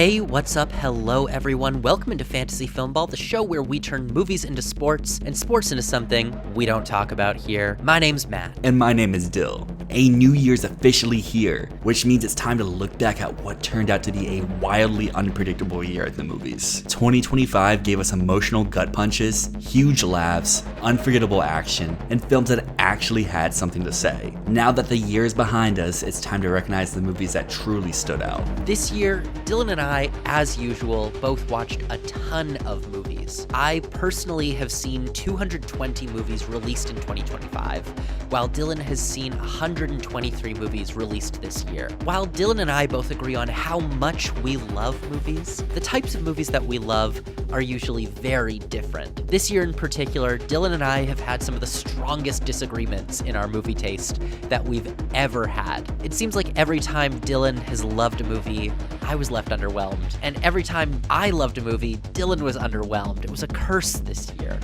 Hey, what's up? Hello, everyone. Welcome into Fantasy Filmball, the show where we turn movies into sports and sports into something we don't talk about here. My name's Matt. And my name is Dyl. A new year's officially here, which means it's time to look back at what turned out to be a wildly unpredictable year at the movies. 2025 gave us emotional gut punches, huge laughs, unforgettable action, and films that actually had something to say. Now that the year is behind us, it's time to recognize the movies that truly stood out. This year, Dylan and I, as usual, both watched a ton of movies. I personally have seen 220 movies released in 2025, while Dylan has seen 123 movies released this year. While Dylan and I both agree on how much we love movies, the types of movies that we love are usually very different. This year in particular, Dylan and I have had some of the strongest disagreements in our movie taste that we've ever had. It seems like every time Dylan has loved a movie, I was left underwhelmed. And every time I loved a movie, Dylan was underwhelmed. It was a curse this year.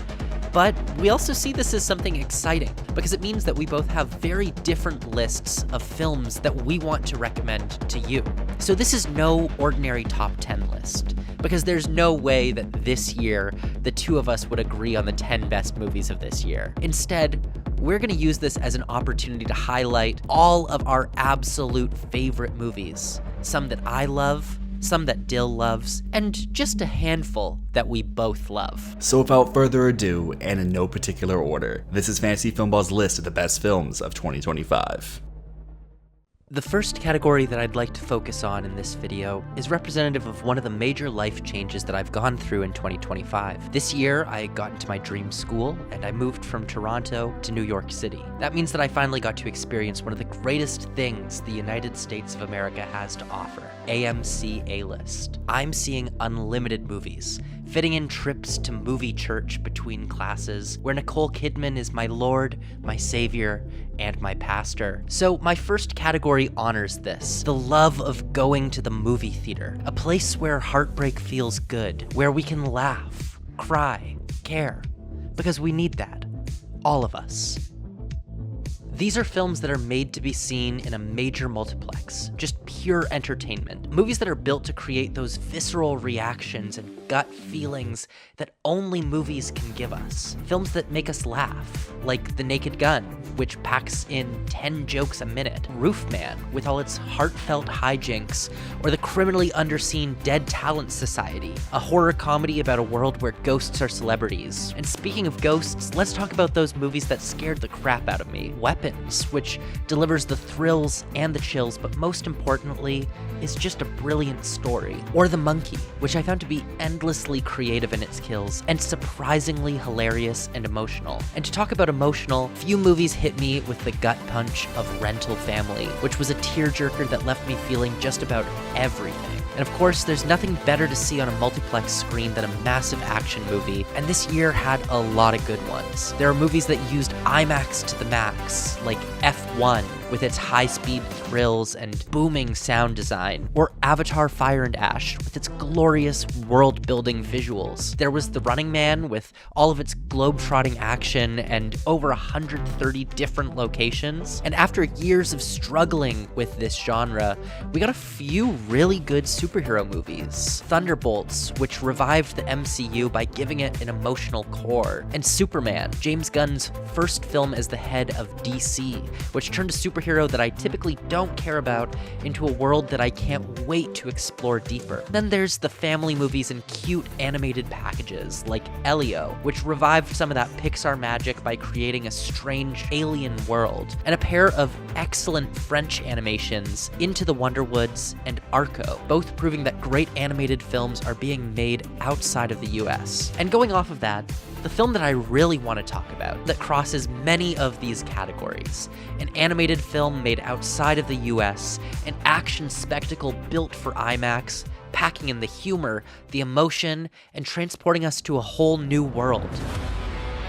But we also see this as something exciting, because it means that we both have very different lists of films that we want to recommend to you. So this is no ordinary top 10 list, because there's no way that this year the two of us would agree on the 10 best movies of this year. Instead, we're going to use this as an opportunity to highlight all of our absolute favorite movies. Some that I love, some that Dyl loves, and just a handful that we both love. So without further ado, and in no particular order, this is Fantasy Filmball's list of the best films of 2025. The first category that I'd like to focus on in this video is representative of one of the major life changes that I've gone through in 2025. This year, I got into my dream school, and I moved from Toronto to New York City. That means that I finally got to experience one of the greatest things the United States of America has to offer, AMC A-List. I'm seeing unlimited movies, fitting in trips to movie church between classes, where Nicole Kidman is my Lord, my Savior, and my pastor. So my first category honors this, the love of going to the movie theater, a place where heartbreak feels good, where we can laugh, cry, care, because we need that, all of us. These are films that are made to be seen in a major multiplex, just pure entertainment. Movies that are built to create those visceral reactions and gut feelings that only movies can give us. Films that make us laugh, like The Naked Gun, which packs in 10 jokes a minute, Roofman, with all its heartfelt hijinks, or the criminally underseen Dead Talent Society, a horror comedy about a world where ghosts are celebrities. And speaking of ghosts, let's talk about those movies that scared the crap out of me. Weapons, which delivers the thrills and the chills, but most importantly, is just a brilliant story. Or The Monkey, which I found to be endlessly creative in its kills, and surprisingly hilarious and emotional. And to talk about emotional, few movies hit me with the gut punch of Rental Family, which was a tearjerker that left me feeling just about everything. And of course, there's nothing better to see on a multiplex screen than a massive action movie, and this year had a lot of good ones. There are movies that used IMAX to the max, like F1, with its high-speed thrills and booming sound design, or Avatar Fire and Ash, with its glorious world-building visuals. There was The Running Man, with all of its globe-trotting action and over 130 different locations. And after years of struggling with this genre, we got a few really good superhero movies. Thunderbolts, which revived the MCU by giving it an emotional core. And Superman, James Gunn's first film as the head of DC, which turned a superhero that I typically don't care about into a world that I can't wait to explore deeper. Then there's the family movies and cute animated packages like Elio, which revived some of that Pixar magic by creating a strange alien world, and a pair of excellent French animations, Into the Wonderwoods and Arco, both proving that great animated films are being made outside of the US. And going off of that, the film that I really want to talk about, that crosses many of these categories, an animated film made outside of the US, an action spectacle built for IMAX, packing in the humor, the emotion, and transporting us to a whole new world.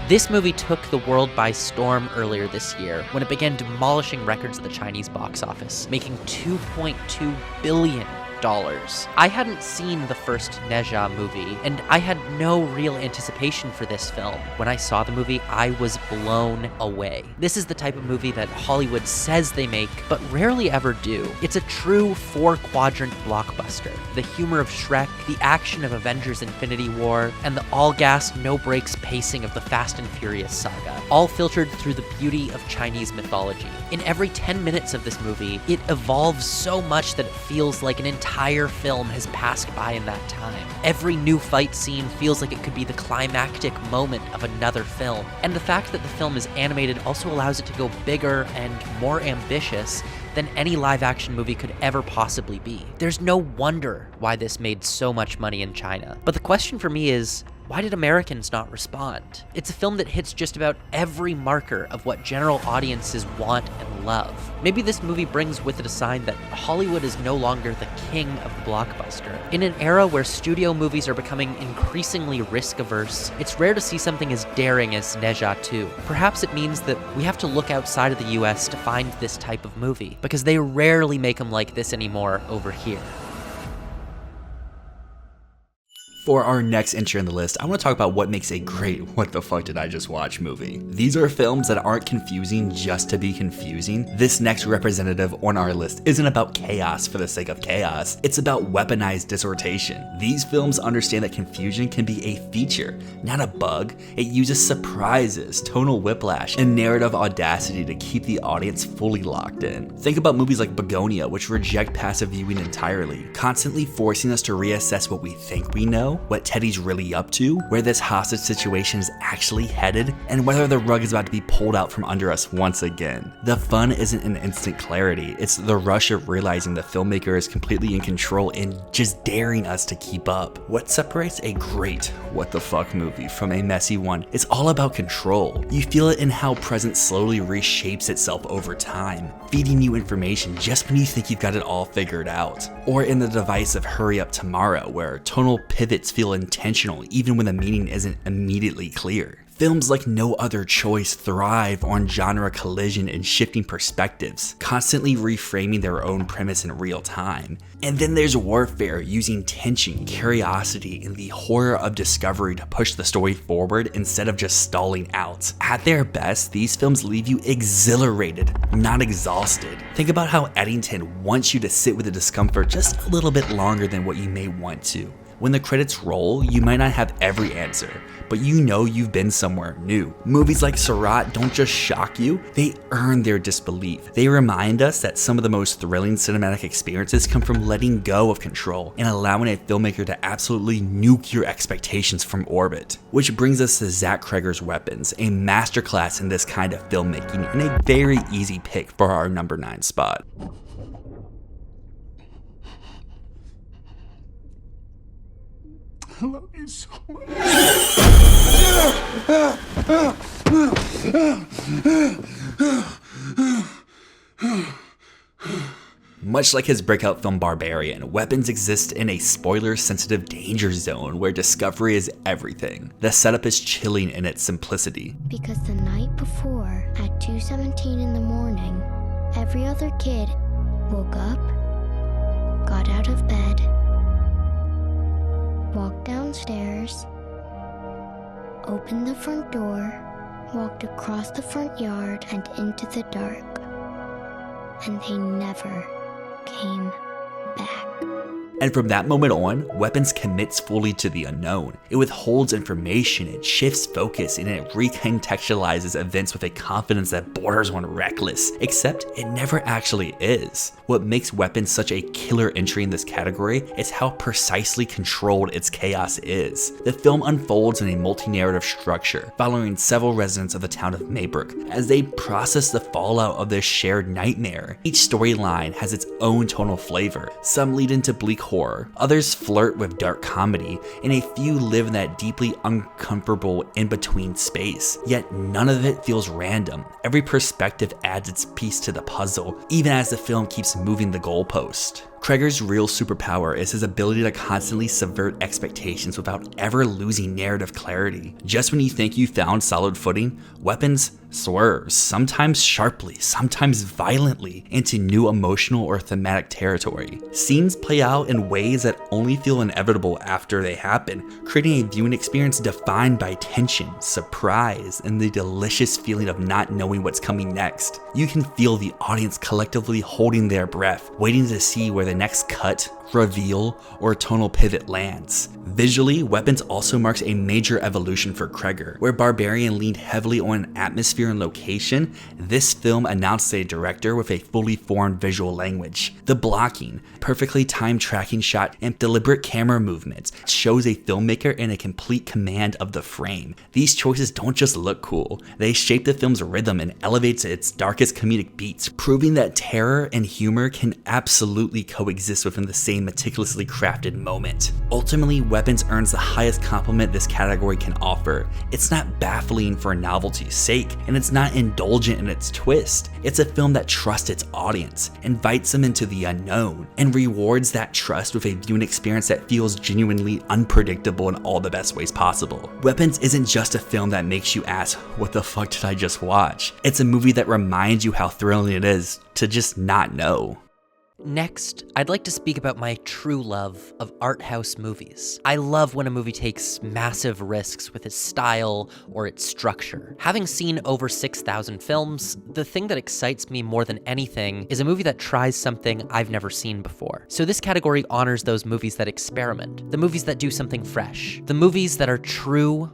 This movie took the world by storm earlier this year when it began demolishing records at the Chinese box office, making $2.2 billion I hadn't seen the first Ne Zha movie, and I had no real anticipation for this film. When I saw the movie, I was blown away. This is the type of movie that Hollywood says they make, but rarely ever do. It's a true 4-quadrant blockbuster. The humor of Shrek, the action of Avengers Infinity War, and the all-gas, no-brakes pacing of the Fast and Furious saga, all filtered through the beauty of Chinese mythology. In every 10 minutes of this movie, it evolves so much that it feels like an entire film has passed by in that time. Every new fight scene feels like it could be the climactic moment of another film. And the fact that the film is animated also allows it to go bigger and more ambitious than any live-action movie could ever possibly be. There's no wonder why this made so much money in China. But the question for me is, why did Americans not respond? It's a film that hits just about every marker of what general audiences want and love. Maybe this movie brings with it a sign that Hollywood is no longer the king of the blockbuster. In an era where studio movies are becoming increasingly risk-averse, it's rare to see something as daring as Ne Zha 2. Perhaps it means that we have to look outside of the US to find this type of movie, because they rarely make them like this anymore over here. For our next entry on the list, I want to talk about what makes a great "What the fuck did I just watch" movie. These are films that aren't confusing just to be confusing. This next representative on our list isn't about chaos for the sake of chaos, it's about weaponized dissertation. These films understand that confusion can be a feature, not a bug. It uses surprises, tonal whiplash, and narrative audacity to keep the audience fully locked in. Think about movies like Begonia, which reject passive viewing entirely, constantly forcing us to reassess what we think we know, what Teddy's really up to, where this hostage situation is actually headed, and whether the rug is about to be pulled out from under us once again. The fun isn't in instant clarity, it's the rush of realizing the filmmaker is completely in control and just daring us to keep up. What separates a great "what the fuck" movie from a messy one is all about control. You feel it in how present slowly reshapes itself over time, feeding you information just when you think you've got it all figured out. Or in the divisive "Hurry Up Tomorrow," where tonal pivots feel intentional even when the meaning isn't immediately clear. Films like No Other Choice thrive on genre collision and shifting perspectives, constantly reframing their own premise in real time. And then there's Warfare, using tension, curiosity, and the horror of discovery to push the story forward instead of just stalling out. At their best, these films leave you exhilarated, not exhausted. Think about how Eddington wants you to sit with the discomfort just a little bit longer than what you may want to. When the credits roll, you might not have every answer, but you know you've been somewhere new. Movies like Surat don't just shock you, they earn their disbelief. They remind us that some of the most thrilling cinematic experiences come from letting go of control and allowing a filmmaker to absolutely nuke your expectations from orbit. Which brings us to Zach Cregger's Weapons, a masterclass in this kind of filmmaking and a very easy pick for our number 9 spot. I love you so much. Much like his breakout film Barbarian, Weapons exists in a spoiler-sensitive danger zone where discovery is everything. The setup is chilling in its simplicity. Because the night before, at 2:17 in the morning, every other kid woke up, got out of bed, walked downstairs, opened the front door, walked across the front yard and into the dark, and they never came back. And from that moment on, Weapons commits fully to the unknown. It withholds information, it shifts focus, and it recontextualizes events with a confidence that borders on reckless, except it never actually is. What makes Weapons such a killer entry in this category is how precisely controlled its chaos is. The film unfolds in a multi-narrative structure, following several residents of the town of Maybrook as they process the fallout of their shared nightmare. Each storyline has its own tonal flavor. Some lead into bleak horror, others flirt with dark comedy, and a few live in that deeply uncomfortable in-between space. Yet none of it feels random. Every perspective adds its piece to the puzzle, even as the film keeps moving the goalpost. Kreger's real superpower is his ability to constantly subvert expectations without ever losing narrative clarity. Just when you think you found solid footing, Weapons swerves, sometimes sharply, sometimes violently, into new emotional or thematic territory. Scenes play out in ways that only feel inevitable after they happen, creating a viewing experience defined by tension, surprise, and the delicious feeling of not knowing what's coming next. You can feel the audience collectively holding their breath, waiting to see where the next cut, reveal, or tonal pivot lands. Visually, Weapons also marks a major evolution for Kreger. Where Barbarian leaned heavily on atmosphere and location, this film announced a director with a fully formed visual language. The blocking, perfectly timed tracking shot, and deliberate camera movements shows a filmmaker in a complete command of the frame. These choices don't just look cool, they shape the film's rhythm and elevates its darkest comedic beats, proving that terror and humor can absolutely coexist within the same meticulously crafted moment. Ultimately, Weapons earns the highest compliment this category can offer. It's not baffling for novelty's sake, and it's not indulgent in its twist. It's a film that trusts its audience, invites them into the unknown, and rewards that trust with a viewing experience that feels genuinely unpredictable in all the best ways possible. Weapons isn't just a film that makes you ask, what the fuck did I just watch? It's a movie that reminds you how thrilling it is to just not know. Next, I'd like to speak about my true love of art house movies. I love when a movie takes massive risks with its style or its structure. Having seen over 6,000 films, the thing that excites me more than anything is a movie that tries something I've never seen before. So this category honors those movies that experiment, the movies that do something fresh, the movies that are true.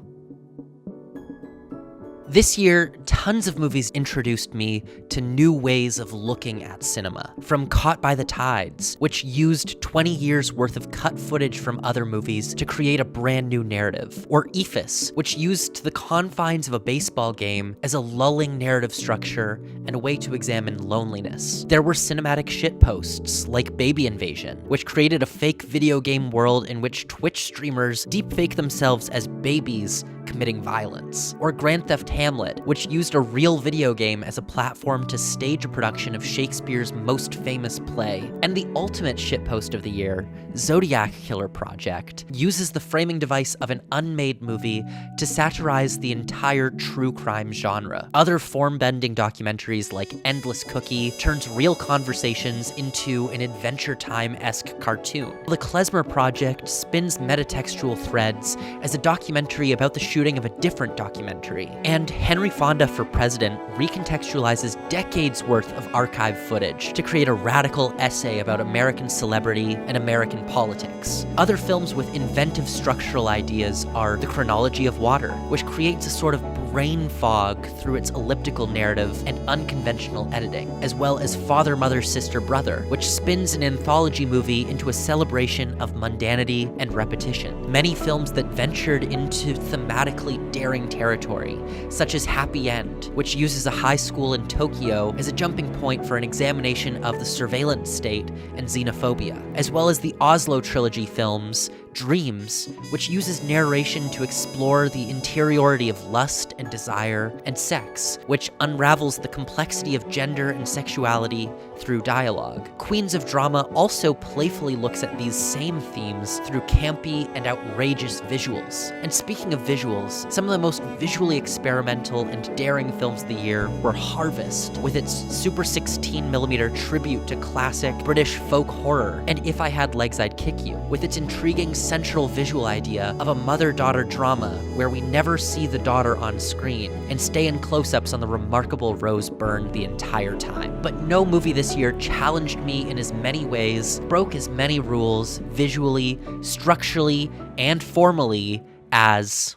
This year, tons of movies introduced me to new ways of looking at cinema. From Caught by the Tides, which used 20 years worth of cut footage from other movies to create a brand new narrative. Or Ephus, which used the confines of a baseball game as a lulling narrative structure and a way to examine loneliness. There were cinematic shitposts, like Baby Invasion, which created a fake video game world in which Twitch streamers deepfake themselves as babies committing violence. Or Grand Theft Hamlet, which used a real video game as a platform to stage a production of Shakespeare's most famous play. And the ultimate shitpost of the year, Zodiac Killer Project, uses the framing device of an unmade movie to satirize the entire true crime genre. Other form-bending documentaries like Endless Cookie turns real conversations into an Adventure Time-esque cartoon. The Klezmer Project spins metatextual threads as a documentary about the shooting of a different documentary. And Henry Fonda for President recontextualizes decades worth of archive footage to create a radical essay about American celebrity and American politics. Other films with inventive structural ideas are The Chronology of Water, which creates a sort of brain fog through its elliptical narrative and unconventional editing, as well as Father, Mother, Sister, Brother, which spins an anthology movie into a celebration of mundanity and repetition. Many films that ventured into thematically daring territory, such as Happy End, which uses a high school in Tokyo as a jumping point for an examination of the surveillance state and xenophobia, as well as the Oslo trilogy films Dreams, which uses narration to explore the interiority of lust and desire, and Sex, which unravels the complexity of gender and sexuality through dialogue. Queens of Drama also playfully looks at these same themes through campy and outrageous visuals. And speaking of visuals, some of the most visually experimental and daring films of the year were Harvest, with its Super 16mm tribute to classic British folk horror, and If I Had Legs I'd Kick You, with its intriguing central visual idea of a mother-daughter drama where we never see the daughter on screen and stay in close-ups on the remarkable Rose Byrne the entire time. But no movie this year challenged me in as many ways, broke as many rules, visually, structurally, and formally as...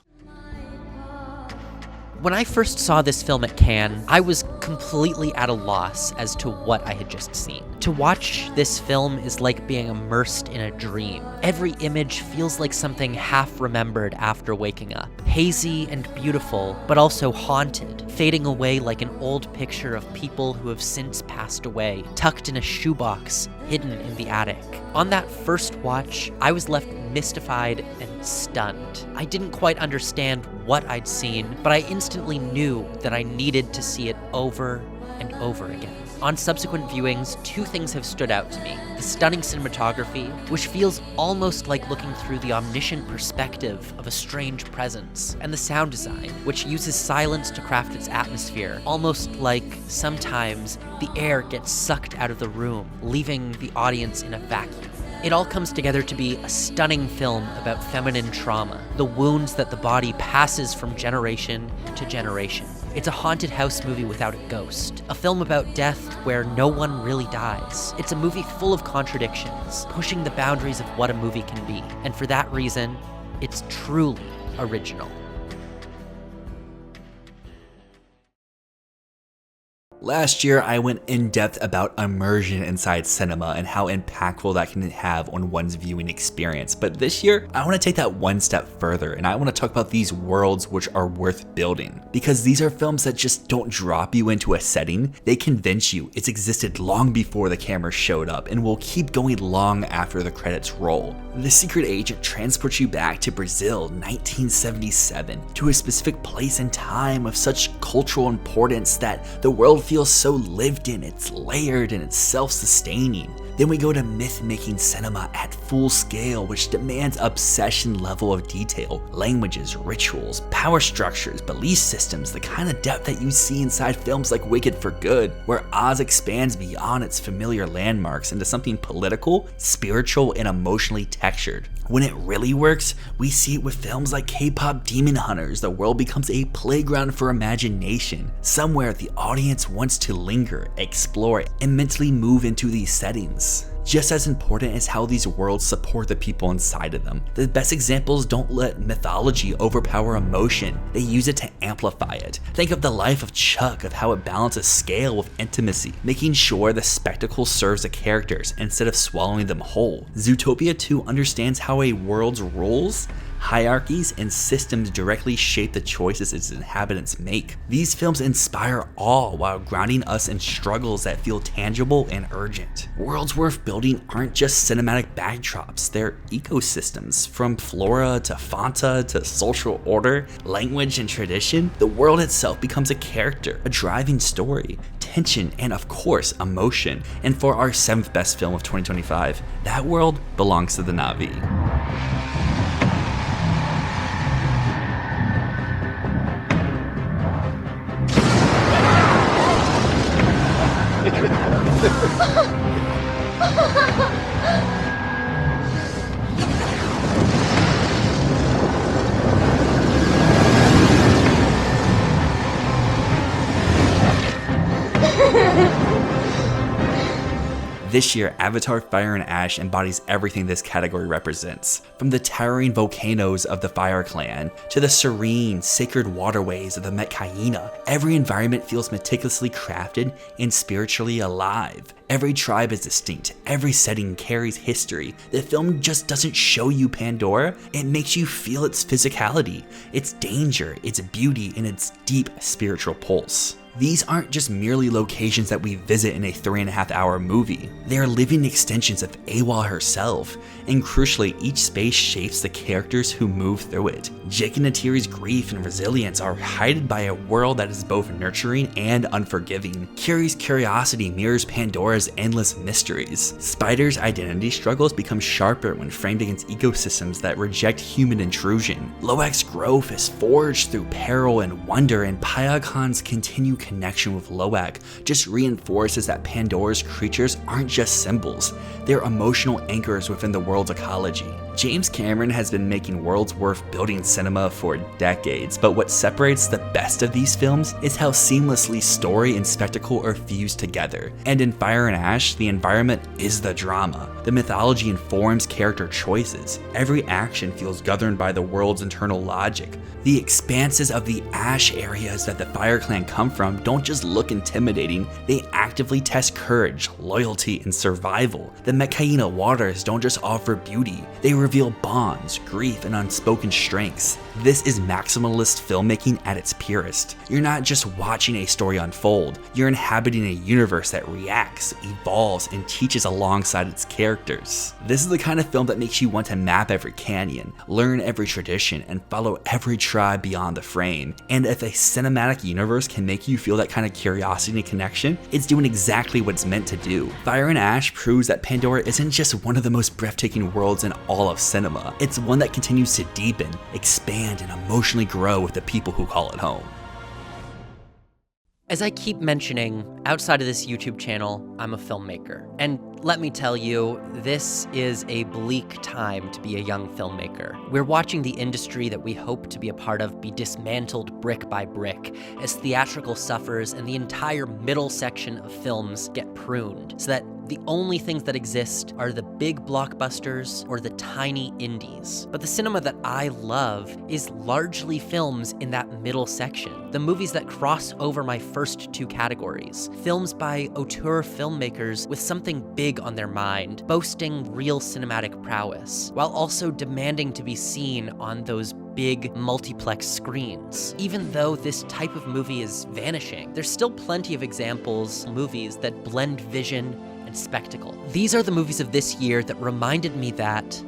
When I first saw this film at Cannes, I was completely at a loss as to what I had just seen. To watch this film is like being immersed in a dream. Every image feels like something half remembered after waking up. Hazy and beautiful, but also haunted, fading away like an old picture of people who have since passed away, tucked in a shoebox, hidden in the attic. On that first watch, I was left mystified and stunned. I didn't quite understand what I'd seen, but I instantly knew that I needed to see it over and over again. On subsequent viewings, two things have stood out to me. The stunning cinematography, which feels almost like looking through the omniscient perspective of a strange presence, and the sound design, which uses silence to craft its atmosphere, almost like sometimes the air gets sucked out of the room, leaving the audience in a vacuum. It all comes together to be a stunning film about feminine trauma, the wounds that the body passes from generation to generation. It's a haunted house movie without a ghost, a film about death where no one really dies. It's a movie full of contradictions, pushing the boundaries of what a movie can be, and for that reason, it's truly original. Last year, I went in depth about immersion inside cinema and how impactful that can have on one's viewing experience. But this year, I want to take that one step further and I want to talk about these worlds which are worth building. Because these are films that just don't drop you into a setting, they convince you it's existed long before the camera showed up and will keep going long after the credits roll. The Secret Agent transports you back to Brazil, 1977, to a specific place and time of such cultural importance that the world feels so lived in, it's layered, and it's self-sustaining. Then we go to myth-making cinema at full scale, which demands obsession level of detail, languages, rituals, power structures, belief systems, the kind of depth that you see inside films like Wicked for Good, where Oz expands beyond its familiar landmarks into something political, spiritual, and emotionally textured. When it really works, we see it with films like K-pop Demon Hunters. The world becomes a playground for imagination, somewhere the audience wants to linger, explore, and mentally move into these settings. Just as important is how these worlds support the people inside of them. The best examples don't let mythology overpower emotion, they use it to amplify it. Think of The Life of Chuck, of how it balances scale with intimacy, making sure the spectacle serves the characters instead of swallowing them whole. Zootopia 2 understands how a world's rules, hierarchies, and systems directly shape the choices its inhabitants make. These films inspire awe while grounding us in struggles that feel tangible and urgent. Worlds worth building aren't just cinematic backdrops, they're ecosystems. From flora to fauna to social order, language, and tradition, the world itself becomes a character, a driving story, tension, and of course, emotion. And for our 7th best film of 2025, that world belongs to the Na'vi. This year, Avatar Fire and Ash embodies everything this category represents. From the towering volcanoes of the Fire Clan, to the serene, sacred waterways of the Metkayina, every environment feels meticulously crafted and spiritually alive. Every tribe is distinct, every setting carries history. The film just doesn't show you Pandora, it makes you feel its physicality, its danger, its beauty, and its deep spiritual pulse. These aren't just merely locations that we visit in a 3.5-hour movie. They are living extensions of Awa herself, and crucially, each space shapes the characters who move through it. Jake and Natiri's grief and resilience are heightened by a world that is both nurturing and unforgiving. Kiri's curiosity mirrors Pandora's endless mysteries. Spider's identity struggles become sharper when framed against ecosystems that reject human intrusion. Loak's growth is forged through peril and wonder, and Payakan's continued connection with Loak just reinforces that Pandora's creatures aren't just symbols, they're emotional anchors within the world's ecology. James Cameron has been making worlds worth building cinema for decades, but what separates the best of these films is how seamlessly story and spectacle are fused together. And in Fire and Ash, the environment is the drama. The mythology informs character choices. Every action feels governed by the world's internal logic. The expanses of the ash areas that the Fire Clan come from don't just look intimidating, they actively test courage, loyalty, and survival. The Metkayina waters don't just offer beauty, they reveal bonds, grief, and unspoken strengths. This is maximalist filmmaking at its purest. You're not just watching a story unfold, you're inhabiting a universe that reacts, evolves, and teaches alongside its characters. This is the kind of film that makes you want to map every canyon, learn every tradition, and follow every tribe beyond the frame. And if a cinematic universe can make you feel that kind of curiosity and connection, it's doing exactly what it's meant to do. Fire and Ash proves that Pandora isn't just one of the most breathtaking worlds in all of cinema. It's one that continues to deepen, expand, and emotionally grow with the people who call it home. As I keep mentioning, outside of this YouTube channel, I'm a filmmaker. And let me tell you, this is a bleak time to be a young filmmaker. We're watching the industry that we hope to be a part of be dismantled brick by brick as theatrical suffers and the entire middle section of films get pruned, so that the only things that exist are the big blockbusters or the tiny indies. But the cinema that I love is largely films in that middle section. The movies that cross over my first two categories. Films by auteur filmmakers with something big on their mind, boasting real cinematic prowess, while also demanding to be seen on those big multiplex screens. Even though this type of movie is vanishing, there's still plenty of examples, movies that blend vision and spectacle. These are the movies of this year that reminded me that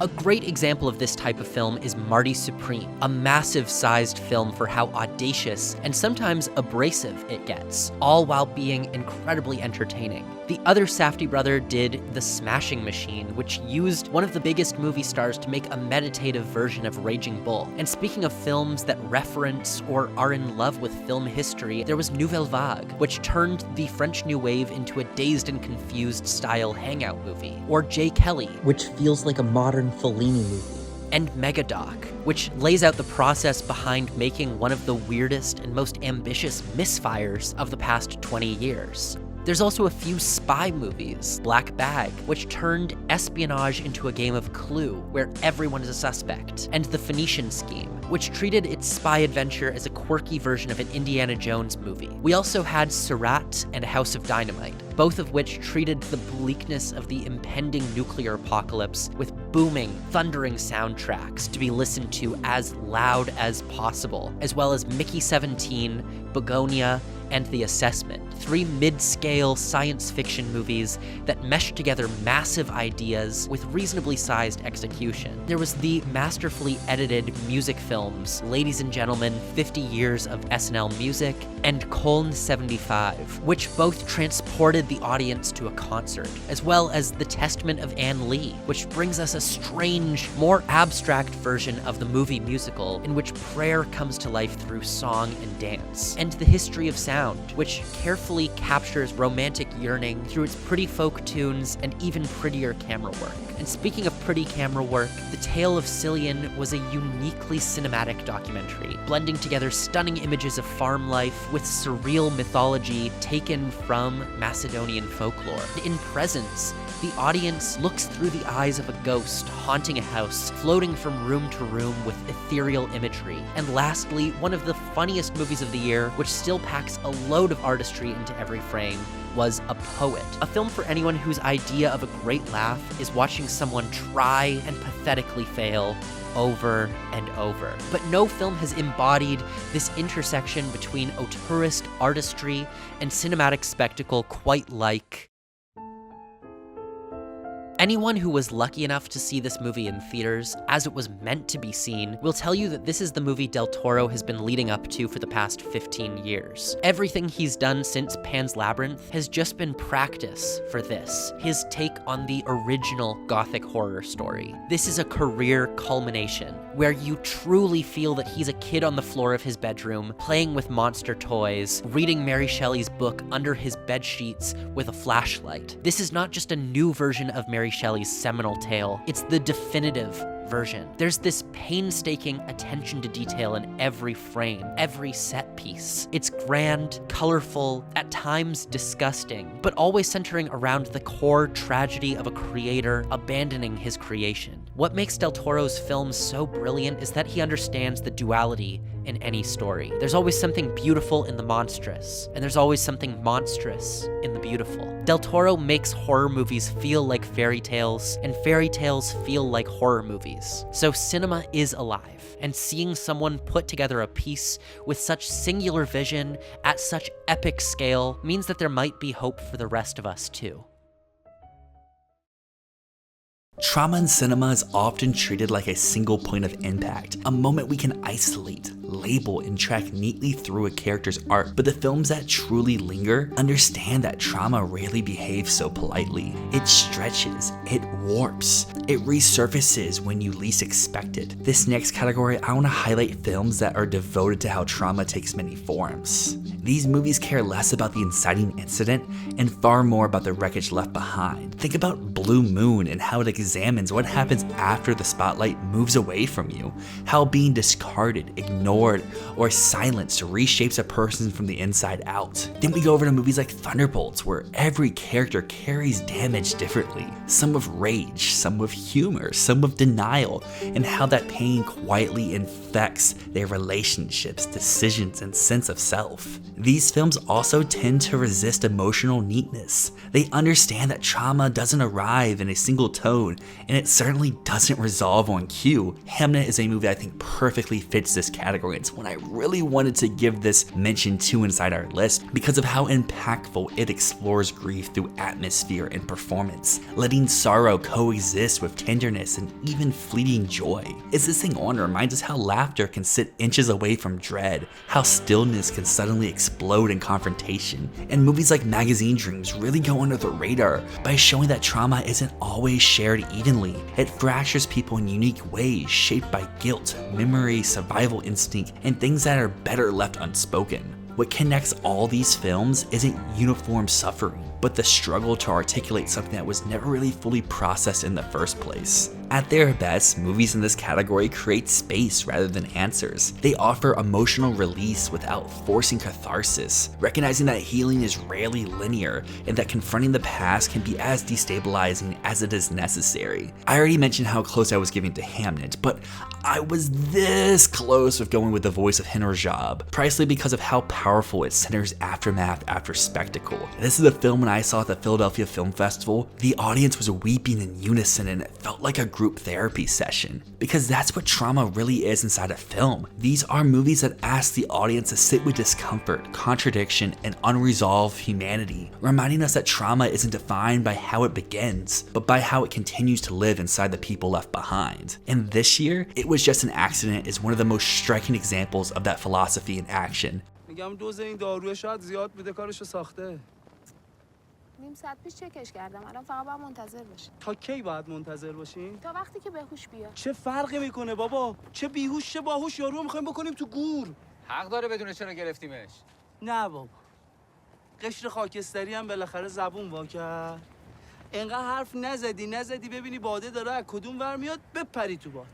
a great example of this type of film is Marty Supreme, a massive-sized film for how audacious and sometimes abrasive it gets, all while being incredibly entertaining. The other Safdie brother did The Smashing Machine, which used one of the biggest movie stars to make a meditative version of Raging Bull. And speaking of films that reference or are in love with film history, there was Nouvelle Vague, which turned the French New Wave into a Dazed and Confused style hangout movie. Or J. Kelly, which feels like a modern Fellini movie. And Megadoc, which lays out the process behind making one of the weirdest and most ambitious misfires of the past 20 years. There's also a few spy movies, Black Bag, which turned espionage into a game of Clue, where everyone is a suspect, and The Phoenician Scheme, which treated its spy adventure as a quirky version of an Indiana Jones movie. We also had Surat and House of Dynamite, both of which treated the bleakness of the impending nuclear apocalypse with booming, thundering soundtracks to be listened to as loud as possible, as well as Mickey 17, Begonia, and The Assessment, 3 mid-scale science fiction movies that mesh together massive ideas with reasonably sized execution. There was the masterfully edited music films Ladies and Gentlemen, 50 Years of SNL Music, and Colne 75, which both transported the audience to a concert, as well as The Testament of Anne Lee, which brings us a strange, more abstract version of the movie musical in which prayer comes to life through song and dance, and The History of Sound, which carefully captures romantic yearning through its pretty folk tunes and even prettier camera work. And speaking of pretty camera work, The Tale of Cillian was a uniquely cinematic documentary, blending together stunning images of farm life with surreal mythology taken from Macedonian folklore. In Presence, the audience looks through the eyes of a ghost haunting a house, floating from room to room with ethereal imagery. And lastly, one of the funniest movies of the year, which still packs a load of artistry into every frame, was A Poet, a film for anyone whose idea of a great laugh is watching someone try and pathetically fail over and over. But no film has embodied this intersection between auteurist artistry and cinematic spectacle quite like anyone who was lucky enough to see this movie in theaters, as it was meant to be seen, will tell you that this is the movie Del Toro has been leading up to for the past 15 years. Everything he's done since Pan's Labyrinth has just been practice for this, his take on the original Gothic horror story. This is a career culmination, where you truly feel that he's a kid on the floor of his bedroom, playing with monster toys, reading Mary Shelley's book under his bedsheets with a flashlight. This is not just a new version of Mary Shelley's seminal tale, it's the definitive version. There's this painstaking attention to detail in every frame, every set piece. It's grand, colorful, at times disgusting, but always centering around the core tragedy of a creator abandoning his creation. What makes Del Toro's films so brilliant is that he understands the duality in any story. There's always something beautiful in the monstrous, and there's always something monstrous in the beautiful. Del Toro makes horror movies feel like fairy tales, and fairy tales feel like horror movies. So cinema is alive, and seeing someone put together a piece with such singular vision at such epic scale means that there might be hope for the rest of us too. Trauma in cinema is often treated like a single point of impact, a moment we can isolate, label, and track neatly through a character's arc. But the films that truly linger understand that trauma rarely behaves so politely. It stretches, it warps, it resurfaces when you least expect it. This next category, I want to highlight films that are devoted to how trauma takes many forms. These movies care less about the inciting incident and far more about the wreckage left behind. Think about Blue Moon and how it examines what happens after the spotlight moves away from you, how being discarded, ignored, or silenced reshapes a person from the inside out. Then we go over to movies like Thunderbolts, where every character carries damage differently, some with rage, some with humor, some with denial, and how that pain quietly infects their relationships, decisions, and sense of self. These films also tend to resist emotional neatness. They understand that trauma doesn't arrive in a single tone, and it certainly doesn't resolve on cue. Hamnet is a movie I think perfectly fits this category. It's one I really wanted to give this mention to inside our list because of how impactful it explores grief through atmosphere and performance, letting sorrow coexist with tenderness and even fleeting joy. Is This Thing On reminds us how laughter can sit inches away from dread, how stillness can suddenly explode in confrontation, and movies like Magazine Dreams really go under the radar by showing that trauma isn't always shared evenly. It fractures people in unique ways shaped by guilt, memory, survival instinct, and things that are better left unspoken. What connects all these films isn't uniform suffering, but the struggle to articulate something that was never really fully processed in the first place. At their best, movies in this category create space rather than answers. They offer emotional release without forcing catharsis, recognizing that healing is rarely linear and that confronting the past can be as destabilizing as it is necessary. I already mentioned how close I was getting to Hamnet, but I was this close with going with The Voice of Henry Job, precisely because of how powerful it centers aftermath after spectacle. This is a film when I saw at the Philadelphia Film Festival, the audience was weeping in unison and it felt like a group therapy session. Because that's what trauma really is inside a film. These are movies that ask the audience to sit with discomfort, contradiction, and unresolved humanity, reminding us that trauma isn't defined by how it begins, but by how it continues to live inside the people left behind. And this year, It Was Just an Accident is one of the most striking examples of that philosophy in action. میگم دوز این داروی شاید زیاد بوده کارشو ساخته. نیم ساعت پیش چکش کردم. الان فقط باید منتظر باشیم. تا کی باید منتظر باشیم؟ تا وقتی که بهوش بیاد. چه فرقی میکنه بابا؟ چه بیهوش چه باهوش یارو میخوایم بکنیم تو گور. حق داره بدونه چرا گرفتیمش. نه بابا. قشر خاکستری هم بالاخره زبون وا کرد. انقدر حرف نزدی ببینی باده داره از کدوم ور میاد بپری تو باد.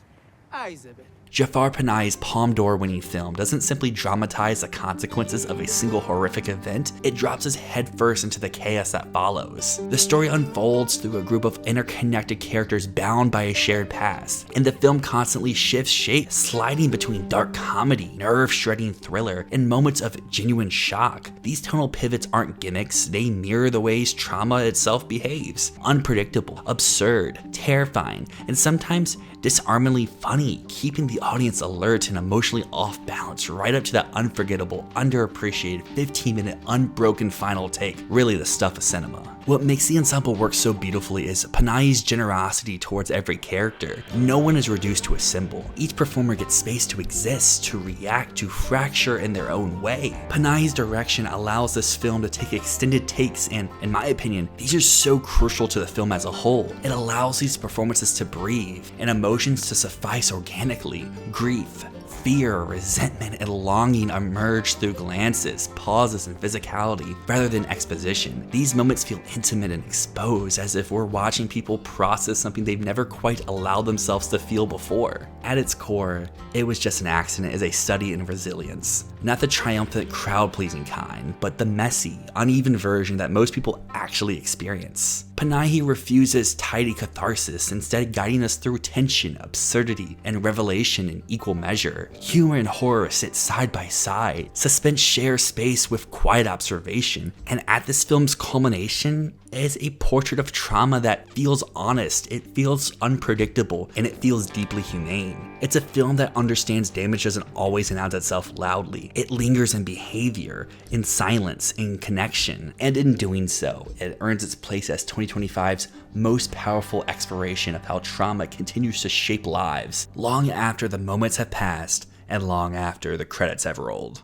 عیزه به. Jafar Panahi's Palme d'Or-winning film doesn't simply dramatize the consequences of a single horrific event, it drops us headfirst into the chaos that follows. The story unfolds through a group of interconnected characters bound by a shared past, and the film constantly shifts shape, sliding between dark comedy, nerve-shredding thriller, and moments of genuine shock. These tonal pivots aren't gimmicks, they mirror the ways trauma itself behaves. Unpredictable, absurd, terrifying, and sometimes disarmingly funny, keeping the audience alert and emotionally off balance right up to that unforgettable, underappreciated 15-minute unbroken final take. Really the stuff of cinema. What makes the ensemble work so beautifully is Panahi's generosity towards every character. No one is reduced to a symbol. Each performer gets space to exist, to react, to fracture in their own way. Panahi's direction allows this film to take extended takes and, in my opinion, these are so crucial to the film as a whole. It allows these performances to breathe and emotions to suffice organically. Grief, fear, resentment, and longing emerge through glances, pauses, and physicality rather than exposition. These moments feel intimate and exposed, as if we're watching people process something they've never quite allowed themselves to feel before. at its core, It Was Just an Accident is a study in resilience. Not the triumphant, crowd-pleasing kind, but the messy, uneven version that most people actually experience. Panahi refuses tidy catharsis, instead guiding us through tension, absurdity, and revelation in equal measure. Humor and horror sit side by side. Suspense shares space with quiet observation, and at this film's culmination is a portrait of trauma that feels honest, it feels unpredictable, and it feels deeply humane. It's a film that understands damage doesn't always announce itself loudly. It lingers in behavior, in silence, in connection, and in doing so, it earns its place as 2025's most powerful exploration of how trauma continues to shape lives, long after the moments have passed and long after the credits have rolled.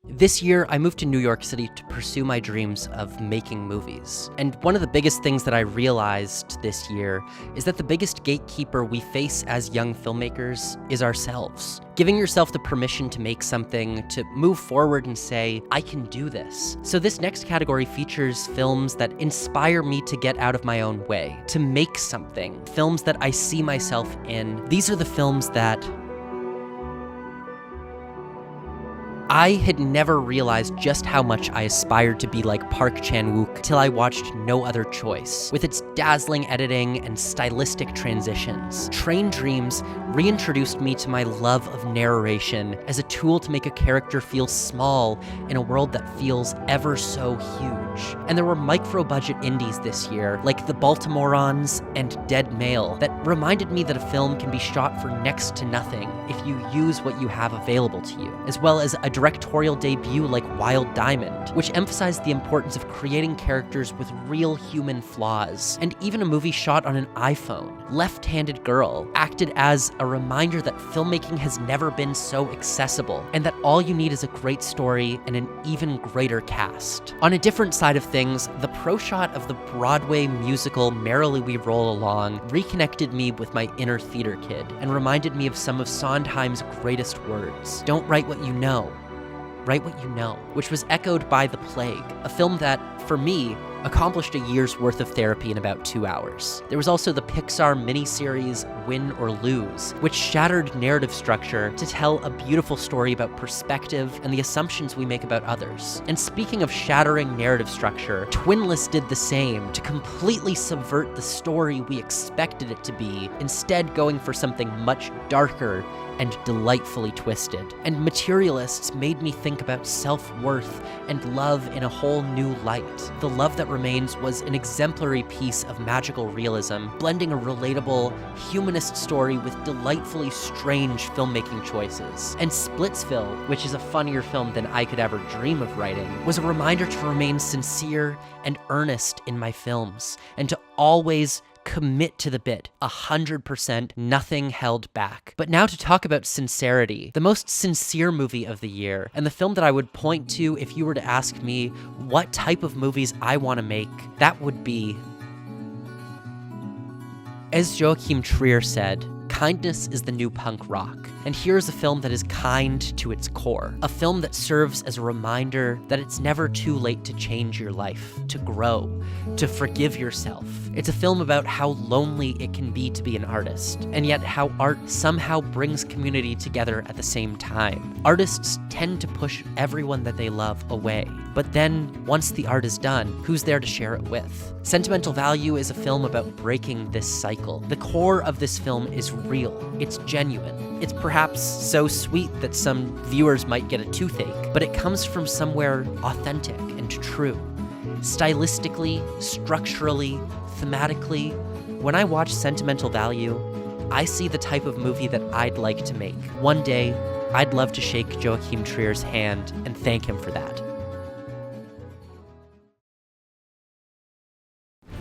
This year, I moved to New York City to pursue my dreams of making movies. And one of the biggest things that I realized this year is that the biggest gatekeeper we face as young filmmakers is ourselves. Giving yourself the permission to make something, to move forward and say, I can do this. So this next category features films that inspire me to get out of my own way, to make something, films that I see myself in. These are the films that I had never realized just how much I aspired to be like Park Chan-wook till I watched No Other Choice. With its dazzling editing and stylistic transitions, Train Dreams reintroduced me to my love of narration as a tool to make a character feel small in a world that feels ever so huge. And there were micro-budget indies this year, like The Baltimoreans and Dead Male, that reminded me that a film can be shot for next to nothing if you use what you have available to you, as well as a directorial debut like Wild Diamond, which emphasized the importance of creating characters with real human flaws. And even a movie shot on an iPhone, Left-Handed Girl, acted as a reminder that filmmaking has never been so accessible, and that all you need is a great story and an even greater cast. On a different side of things, the pro shot of the Broadway musical Merrily We Roll Along reconnected me with my inner theater kid, and reminded me of some of Sondheim's greatest words. Don't write what you know, write what you know, which was echoed by The Plague, a film that, for me, accomplished a year's worth of therapy in about 2 hours. There was also the Pixar miniseries Win or Lose, which shattered narrative structure to tell a beautiful story about perspective and the assumptions we make about others. And speaking of shattering narrative structure, Twinless did the same to completely subvert the story we expected it to be, instead going for something much darker and delightfully twisted. And Materialists made me think about self-worth and love in a whole new light. The Love That Remains was an exemplary piece of magical realism, blending a relatable, humanist story with delightfully strange filmmaking choices. And Splitsville, which is a funnier film than I could ever dream of writing, was a reminder to remain sincere and earnest in my films, and to always commit to the bit, 100%, nothing held back. But now to talk about sincerity, the most sincere movie of the year, and the film that I would point to if you were to ask me what type of movies I want to make, that would be, as Joachim Trier said, kindness is the new punk rock. And here's a film that is kind to its core. A film that serves as a reminder that it's never too late to change your life, to grow, to forgive yourself. It's a film about how lonely it can be to be an artist, and yet how art somehow brings community together at the same time. Artists tend to push everyone that they love away, but then once the art is done, who's there to share it with? Sentimental Value is a film about breaking this cycle. The core of this film is real. It's genuine. It's perhaps so sweet that some viewers might get a toothache, but it comes from somewhere authentic and true. Stylistically, structurally, thematically, when I watch Sentimental Value, I see the type of movie that I'd like to make. One day, I'd love to shake Joachim Trier's hand and thank him for that.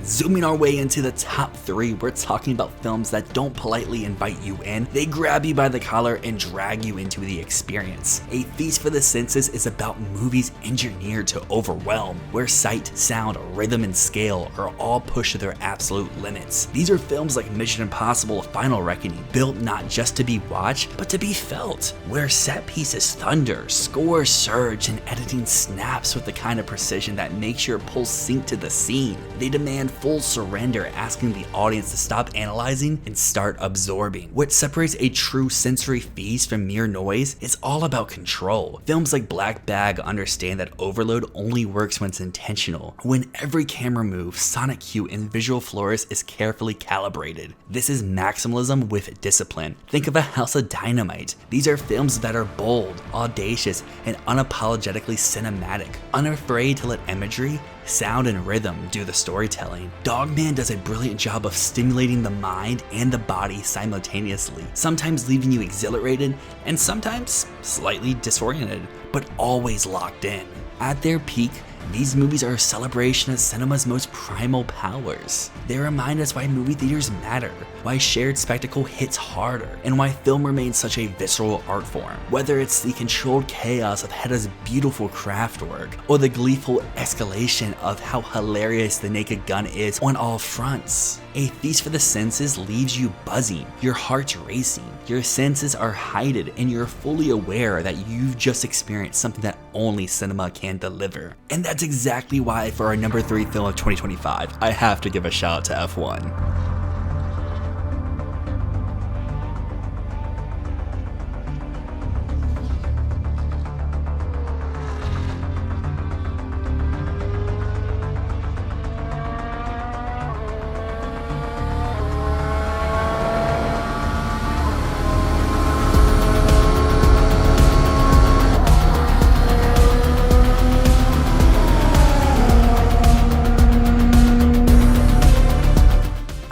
Zooming our way into the top 3, we're talking about films that don't politely invite you in, they grab you by the collar and drag you into the experience. A Feast for the Senses is about movies engineered to overwhelm, where sight, sound, rhythm, and scale are all pushed to their absolute limits. These are films like Mission Impossible: Final Reckoning, built not just to be watched, but to be felt, where set pieces thunder, scores surge, and editing snaps with the kind of precision that makes your pulse sink to the scene. They demand full surrender, asking the audience to stop analyzing and start absorbing. What separates a true sensory feast from mere noise is all about control. Films like Black Bag understand that overload only works when it's intentional, when every camera move, sonic cue, and visual flourish is carefully calibrated. This is maximalism with discipline. Think of A House of Dynamite. These are films that are bold, audacious, and unapologetically cinematic, unafraid to let imagery, sound, and rhythm do the storytelling. Dogman does a brilliant job of stimulating the mind and the body simultaneously, sometimes leaving you exhilarated and sometimes slightly disoriented, but always locked in. At their peak, these movies are a celebration of cinema's most primal powers. They remind us why movie theaters matter, why shared spectacle hits harder, and why film remains such a visceral art form. Whether it's the controlled chaos of Hedda's beautiful craft work, or the gleeful escalation of how hilarious the Naked Gun is on all fronts, A Feast for the Senses leaves you buzzing, your heart's racing, your senses are heightened, and you're fully aware that you've just experienced something that only cinema can deliver. And that's exactly why for our number 3 film of 2025, I have to give a shout out to F1.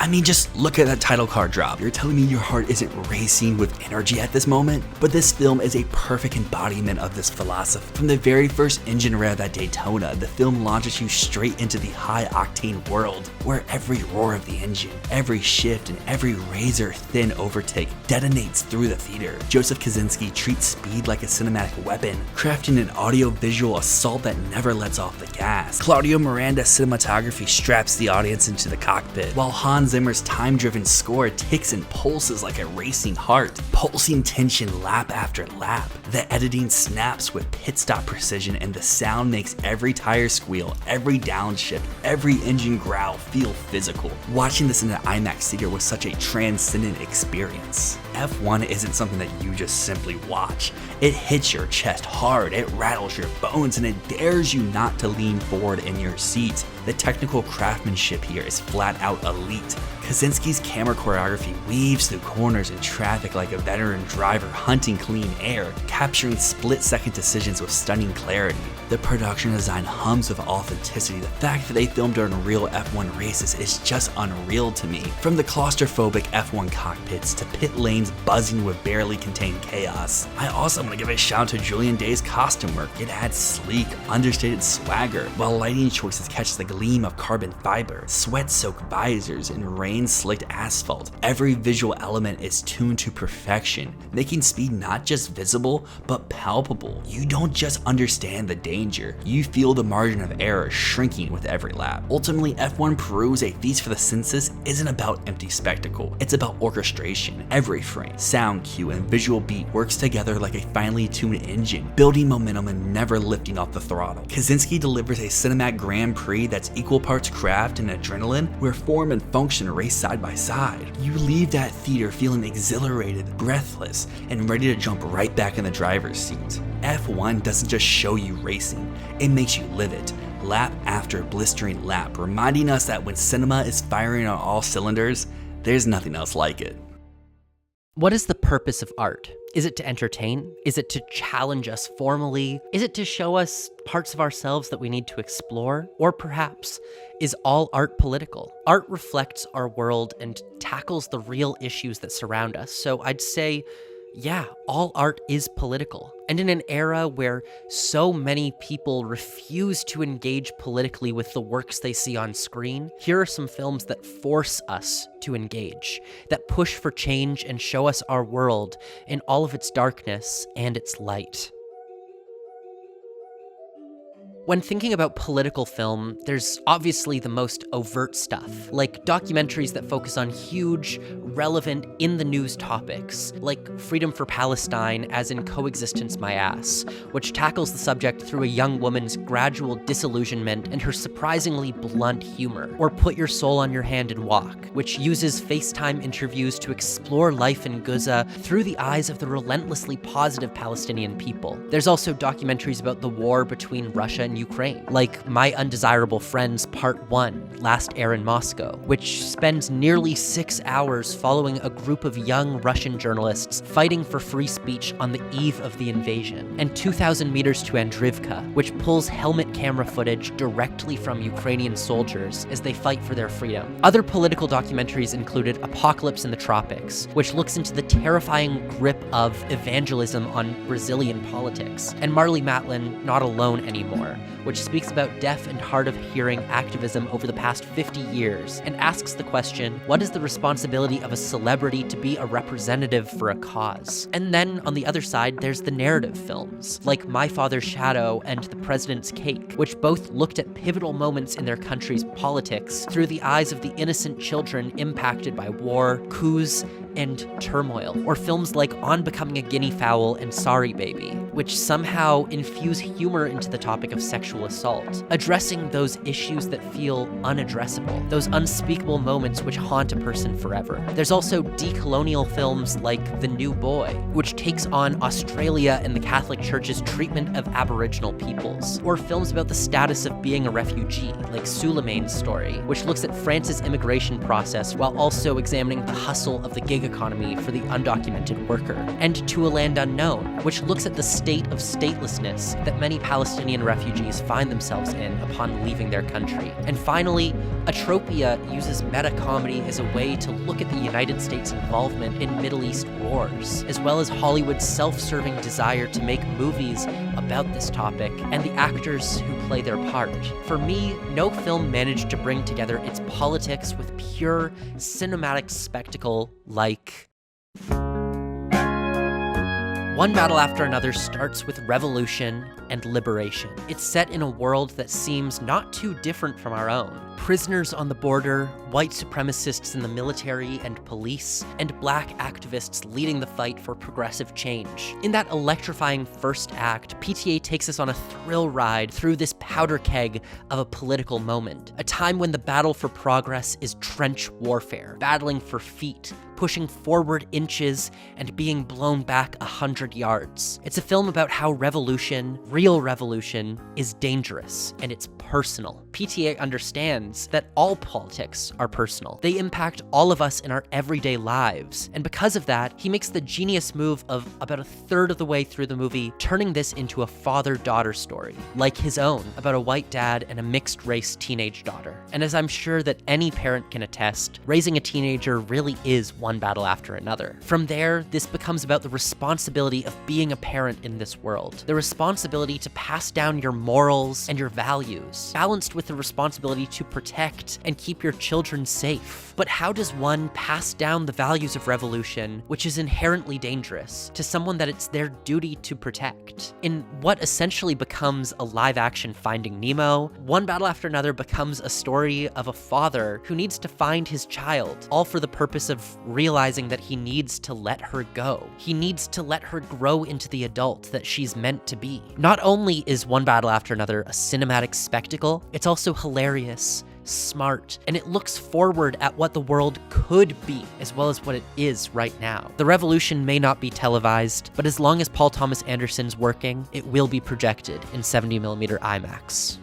I mean, just look at that title card drop. You're telling me your heart isn't racing with energy at this moment? But this film is a perfect embodiment of this philosophy. From the very first engine rev at Daytona, the film launches you straight into the high-octane world, where every roar of the engine, every shift, and every razor-thin overtake detonates through the theater. Joseph Kosinski treats speed like a cinematic weapon, crafting an audio-visual assault that never lets off the gas. Claudio Miranda's cinematography straps the audience into the cockpit, while Hans Zimmer's time-driven score ticks and pulses like a racing heart, pulsing tension lap after lap. The editing snaps with pit-stop precision, and the sound makes every tire squeal, every downshift, every engine growl feel physical. Watching this in an IMAX theater was such a transcendent experience. F1 isn't something that you just simply watch. It hits your chest hard, it rattles your bones, and it dares you not to lean forward in your seat. The technical craftsmanship here is flat out elite. Kosinski's camera choreography weaves through corners and traffic like a veteran driver hunting clean air, capturing split-second decisions with stunning clarity. The production design hums with authenticity. The fact that they filmed during real F1 races is just unreal to me. From the claustrophobic F1 cockpits to pit lanes buzzing with barely contained chaos. I also want to give a shout out to Julian Day's costume work. It adds sleek, understated swagger, while lighting choices catch the gleam of carbon fiber, sweat-soaked visors, and rain-slicked asphalt. Every visual element is tuned to perfection, making speed not just visible, but palpable. You don't just understand the danger, you feel the margin of error shrinking with every lap. Ultimately, F1 proves A Feast for the Senses isn't about empty spectacle, it's about orchestration. Every frame, sound cue, and visual beat works together like a finely tuned engine, building momentum and never lifting off the throttle. Kosinski delivers a cinematic Grand Prix that's equal parts craft and adrenaline, where form and function race side by side. You leave that theater feeling exhilarated, breathless, and ready to jump right back in the driver's seat. F1 doesn't just show you racing, it makes you live it, lap after blistering lap, reminding us that when cinema is firing on all cylinders, there's nothing else like it. What is the purpose of art? Is it to entertain? Is it to challenge us formally? Is it to show us parts of ourselves that we need to explore? Or perhaps, is all art political? Art reflects our world and tackles the real issues that surround us. So I'd say, yeah, all art is political. And in an era where so many people refuse to engage politically with the works they see on screen, here are some films that force us to engage, that push for change and show us our world in all of its darkness and its light. When thinking about political film, there's obviously the most overt stuff, like documentaries that focus on huge, relevant, in-the-news topics, like Freedom for Palestine, as in Coexistence My Ass, which tackles the subject through a young woman's gradual disillusionment and her surprisingly blunt humor, or Put Your Soul on Your Hand and Walk, which uses FaceTime interviews to explore life in Gaza through the eyes of the relentlessly positive Palestinian people. There's also documentaries about the war between Russia and Ukraine, like My Undesirable Friends Part 1, Last Air in Moscow, which spends nearly 6 hours following a group of young Russian journalists fighting for free speech on the eve of the invasion, and 2,000 Meters to Andrivka, which pulls helmet camera footage directly from Ukrainian soldiers as they fight for their freedom. Other political documentaries included Apocalypse in the Tropics, which looks into the terrifying grip of evangelism on Brazilian politics, and Marlee Matlin, Not Alone Anymore, which speaks about deaf and hard of hearing activism over the past 50 years and asks the question, what is the responsibility of a celebrity to be a representative for a cause? And then on the other side, there's the narrative films, like My Father's Shadow and The President's Cake, which both looked at pivotal moments in their country's politics through the eyes of the innocent children impacted by war, coups, and turmoil, or films like On Becoming a Guinea Fowl and Sorry Baby, which somehow infuse humor into the topic of sexual assault, addressing those issues that feel unaddressable, those unspeakable moments which haunt a person forever. There's also decolonial films like The New Boy, which takes on Australia and the Catholic Church's treatment of Aboriginal peoples, or films about the status of being a refugee, like Suleiman's Story, which looks at France's immigration process while also examining the hustle of the gig economy for the undocumented worker, and To a Land Unknown, which looks at the state of statelessness that many Palestinian refugees find themselves in upon leaving their country. And finally, Atropia uses meta-comedy as a way to look at the United States' involvement in Middle East wars, as well as Hollywood's self-serving desire to make movies about this topic and the actors who play their part. For me, no film managed to bring together its politics with pure cinematic spectacle like One Battle After Another starts with revolution and liberation. It's set in a world that seems not too different from our own. Prisoners on the border, white supremacists in the military and police, and black activists leading the fight for progressive change. In that electrifying first act, PTA takes us on a thrill ride through this powder keg of a political moment, a time when the battle for progress is trench warfare, battling for feet, pushing forward inches, and being blown back 100 yards. It's a film about how revolution, real revolution, is dangerous, and it's personal. PTA understands that all politics are personal. They impact all of us in our everyday lives, and because of that, he makes the genius move of about a third of the way through the movie, turning this into a father-daughter story, like his own, about a white dad and a mixed-race teenage daughter. And as I'm sure that any parent can attest, raising a teenager really is one battle after another. From there, this becomes about the responsibility of being a parent in this world, the responsibility to pass down your morals and your values, balanced with the responsibility to protect and keep your children safe. But how does one pass down the values of revolution, which is inherently dangerous, to someone that it's their duty to protect? In what essentially becomes a live-action Finding Nemo, One Battle After Another becomes a story of a father who needs to find his child, all for the purpose of realizing that he needs to let her go. He needs to let her grow into the adult that she's meant to be. Not only is One Battle After Another a cinematic spectacle, it's also hilarious, smart, and it looks forward at what the world could be as well as what it is right now. The revolution may not be televised, but as long as Paul Thomas Anderson's working, it will be projected in 70mm IMAX.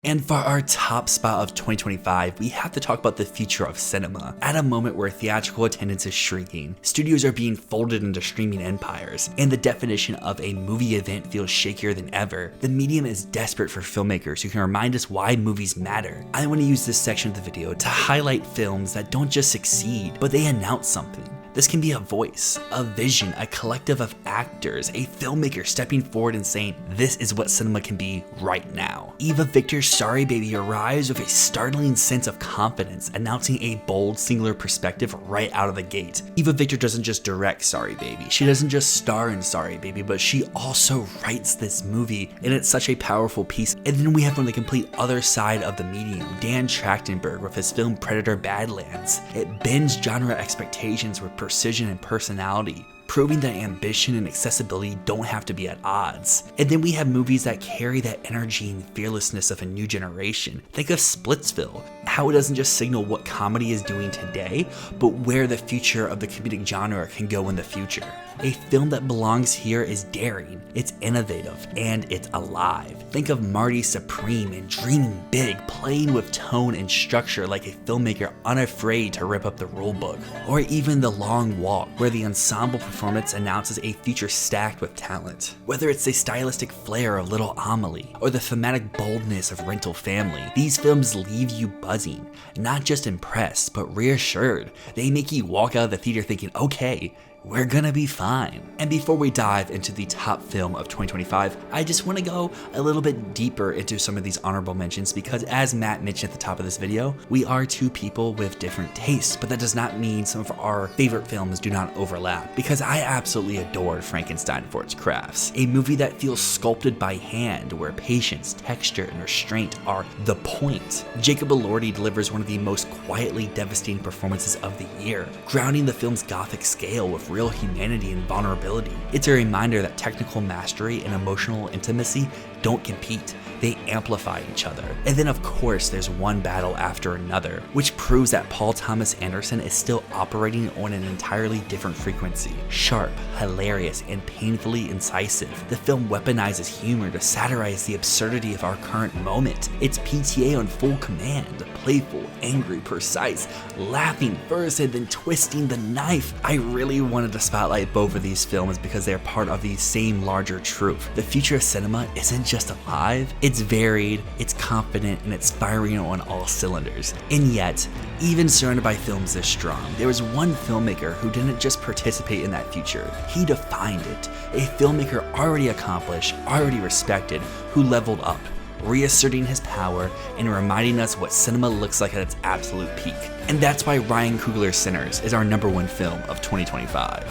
And for our top spot of 2025, we have to talk about the future of cinema. At a moment where theatrical attendance is shrinking, studios are being folded into streaming empires, and the definition of a movie event feels shakier than ever, the medium is desperate for filmmakers who can remind us why movies matter. I want to use this section of the video to highlight films that don't just succeed, but they announce something. This can be a voice, a vision, a collective of actors, a filmmaker stepping forward and saying, this is what cinema can be right now. Eva Victor's Sorry Baby arrives with a startling sense of confidence, announcing a bold, singular perspective right out of the gate. Eva Victor doesn't just direct Sorry Baby, she doesn't just star in Sorry Baby, but she also writes this movie, and it's such a powerful piece. And then we have on the complete other side of the medium, Dan Trachtenberg with his film Predator Badlands. It bends genre expectations with precision and personality, proving that ambition and accessibility don't have to be at odds. And then we have movies that carry that energy and fearlessness of a new generation. Think of Splitsville, how it doesn't just signal what comedy is doing today, but where the future of the comedic genre can go in the future. A film that belongs here is daring, it's innovative, and it's alive. Think of Marty Supreme and dreaming big, playing with tone and structure like a filmmaker unafraid to rip up the rulebook. Or even The Long Walk, where the ensemble performance announces a future stacked with talent. Whether it's the stylistic flair of Little Amelie, or the thematic boldness of Rental Family, these films leave you buzzing, not just impressed, but reassured. They make you walk out of the theater thinking, okay, we're gonna be fine. And before we dive into the top film of 2025, I just want to go a little bit deeper into some of these honorable mentions because, as Matt mentioned at the top of this video, we are two people with different tastes, but that does not mean some of our favorite films do not overlap, because I absolutely adored Frankenstein for its crafts, a movie that feels sculpted by hand, where patience, texture, and restraint are the point. Jacob Elordi delivers one of the most quietly devastating performances of the year, grounding the film's gothic scale with real humanity and vulnerability. It's a reminder that technical mastery and emotional intimacy don't compete, they amplify each other. And then of course there's one battle after another, which proves that Paul Thomas Anderson is still operating on an entirely different frequency. Sharp, hilarious, and painfully incisive, the film weaponizes humor to satirize the absurdity of our current moment. It's PTA on full command, playful, angry, precise, laughing first and then twisting the knife. I really wanted to spotlight both of these films because they're part of the same larger truth. The future of cinema isn't just alive, it's varied, it's confident, and it's firing on all cylinders. And yet, even surrounded by films this strong, there was one filmmaker who didn't just participate in that future, he defined it. A filmmaker already accomplished, already respected, who leveled up, reasserting his power and reminding us what cinema looks like at its absolute peak. And that's why Ryan Coogler's Sinners is our #1 film of 2025.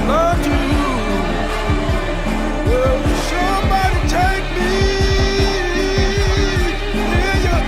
Love to you. Will somebody take me in your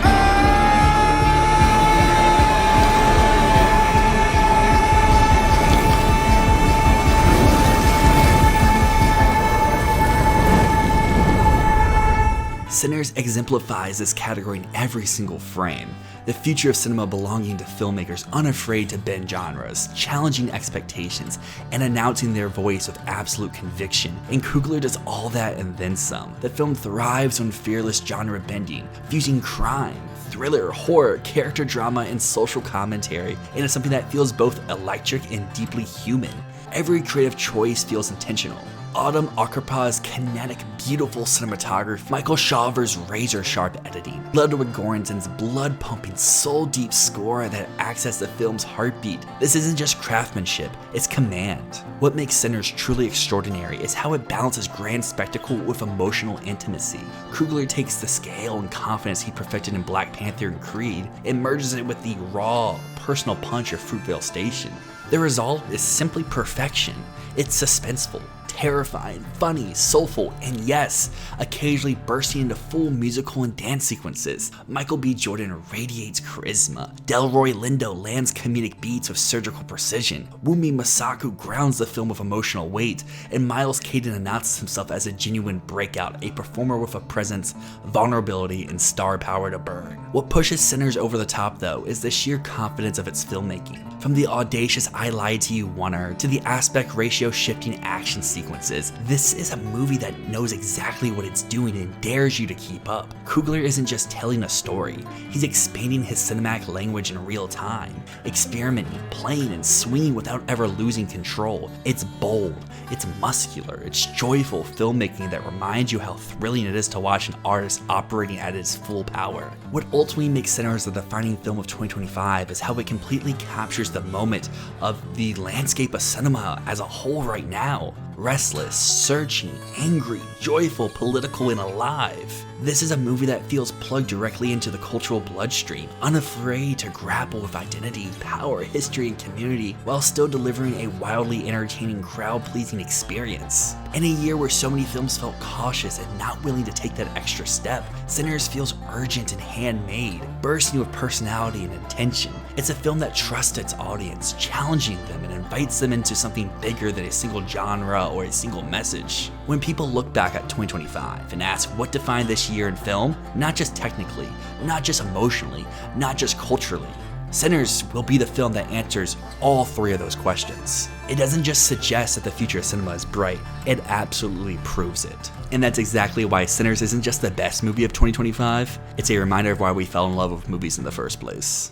Sinners exemplifies this category in every single frame. The future of cinema belonging to filmmakers unafraid to bend genres, challenging expectations, and announcing their voice with absolute conviction. And Coogler does all that and then some. The film thrives on fearless genre bending, fusing crime, thriller, horror, character drama, and social commentary into something that feels both electric and deeply human. Every creative choice feels intentional. Autumn Akarpa's kinetic, beautiful cinematography, Michael Shawver's razor-sharp editing, Ludwig Göransson's blood-pumping, soul-deep score that acts as the film's heartbeat. This isn't just craftsmanship, it's command. What makes Sinners truly extraordinary is how it balances grand spectacle with emotional intimacy. Coogler takes the scale and confidence he perfected in Black Panther and Creed and merges it with the raw, personal punch of Fruitvale Station. The result is simply perfection. It's suspenseful, terrifying, funny, soulful, and yes, occasionally bursting into full musical and dance sequences. Michael B. Jordan radiates charisma. Delroy Lindo lands comedic beats with surgical precision. Wunmi Masaku grounds the film with emotional weight, and Miles Caden announces himself as a genuine breakout, a performer with a presence, vulnerability, and star power to burn. What pushes Sinners over the top, though, is the sheer confidence of its filmmaking. From the audacious I Lied to You oneer to the aspect ratio shifting action sequences, this is a movie that knows exactly what it's doing and dares you to keep up. Coogler isn't just telling a story, he's expanding his cinematic language in real time, experimenting, playing, and swinging without ever losing control. It's bold, it's muscular, it's joyful filmmaking that reminds you how thrilling it is to watch an artist operating at its full power. What ultimately makes Sinners the defining film of 2025 is how it completely captures the moment of of the landscape of cinema as a whole right now. Restless, searching, angry, joyful, political, and alive. This is a movie that feels plugged directly into the cultural bloodstream, unafraid to grapple with identity, power, history, and community, while still delivering a wildly entertaining, crowd-pleasing experience. In a year where so many films felt cautious and not willing to take that extra step, Sinners feels urgent and handmade, bursting with personality and intention. It's a film that trusts its audience, challenging them and invites them into something bigger than a single genre or a single message. When people look back at 2025 and ask what defined this year in film, not just technically, not just emotionally, not just culturally, Sinners will be the film that answers all three of those questions. It doesn't just suggest that the future of cinema is bright, it absolutely proves it. And that's exactly why Sinners isn't just the best movie of 2025, it's a reminder of why we fell in love with movies in the first place.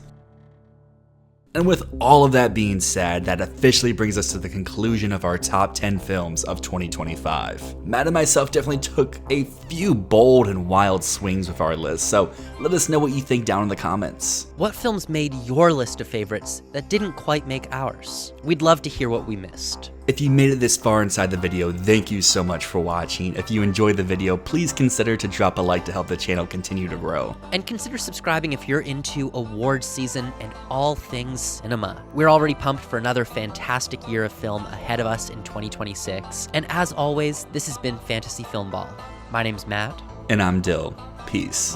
And with all of that being said, that officially brings us to the conclusion of our top 10 films of 2025. Matt and myself definitely took a few bold and wild swings with our list, so let us know what you think down in the comments. What films made your list of favorites that didn't quite make ours? We'd love to hear what we missed. If you made it this far inside the video, thank you so much for watching. If you enjoyed the video, please consider to drop a like to help the channel continue to grow. And consider subscribing if you're into awards season and all things cinema. We're already pumped for another fantastic year of film ahead of us in 2026. And as always, this has been Fantasy Filmball. My name's Matt. And I'm Dyl. Peace.